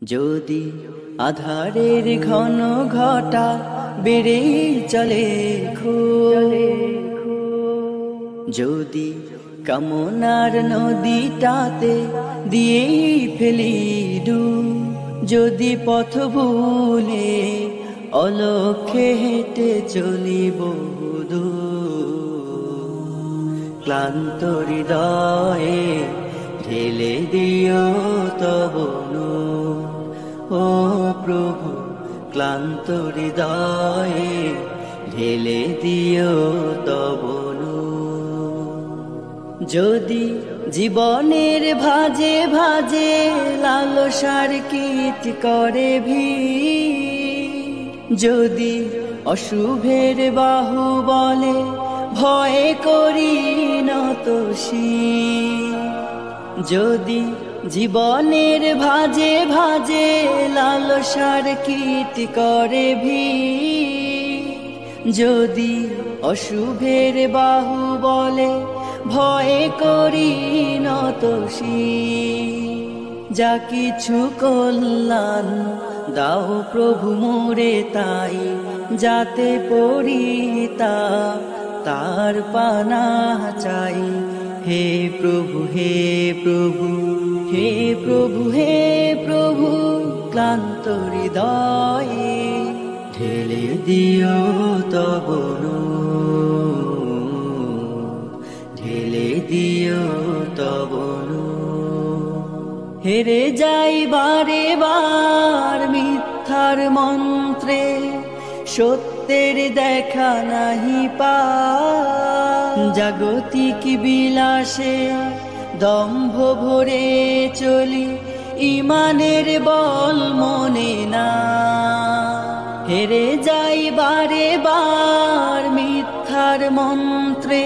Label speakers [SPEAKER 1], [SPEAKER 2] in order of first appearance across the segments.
[SPEAKER 1] যদি আধারের ঘন ঘটা বেড়ে চলে যদি কামনার নদীটাতে দিয়ে ফেলি ডুব, যদি পথ ভুলে অলক্ষ্যে হেঁটে চলি বহুদূর, ক্লান্ত হৃদয়ে ঢেলে দিও তব নূর। ও প্রভু, ক্লান্ত হৃদয়ে ঢেলে দিও তব নূর। যদি জীবনের ভাজে ভাজে লালসার কীট করে ভিড়, যদি অশুভের বাহু বলে ভয় করি নত শির, যদি জীবনের ভাজে ভাজে লালসার কীট করে ভিড়, যদি অশুভের বাহু বলে ভয় করি নত শির, যা কিছু কল্যাণ দাও প্রভু মোরে তাই, যাতে পরিতা তার পানা চাই। হে প্রভু, হে প্রভু, হে প্রভু, হে প্রভু, ক্লান্ত হৃদয়ে ঢেলে দিও তব নূর, ঢেলে দিও তব নূর। হেরে যাই বারে বার মিথ্যার মন্ত্রে, সত্যের দেখা নাহি পাই, জাগতিক বিলাসে দম্ভ ভরে চলি, ইমানের বল মনে না। হেরে যাই বারে বার মিথ্যার মন্ত্রে,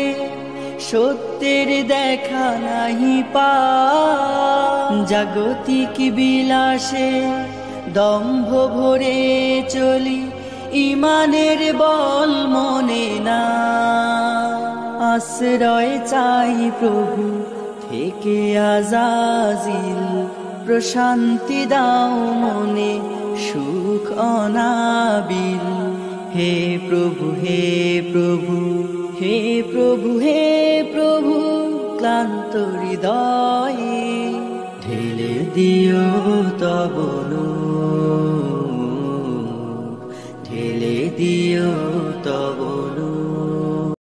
[SPEAKER 1] সত্যের দেখা নাহি পাই, জাগতিক বিলাসে দম্ভ ভরে চলি, ইমানের বল মনে না। আশ্রয় চাই প্রভু থেকে আজাজিল, প্রশান্তি দাও মনে সুখ অনাবিল। হে প্রভু, হে প্রভু, হে প্রভু, হে প্রভু, ক্লান্ত হৃদয়ে ঢেলে দিও তব নূর, ঢেলে দিও তব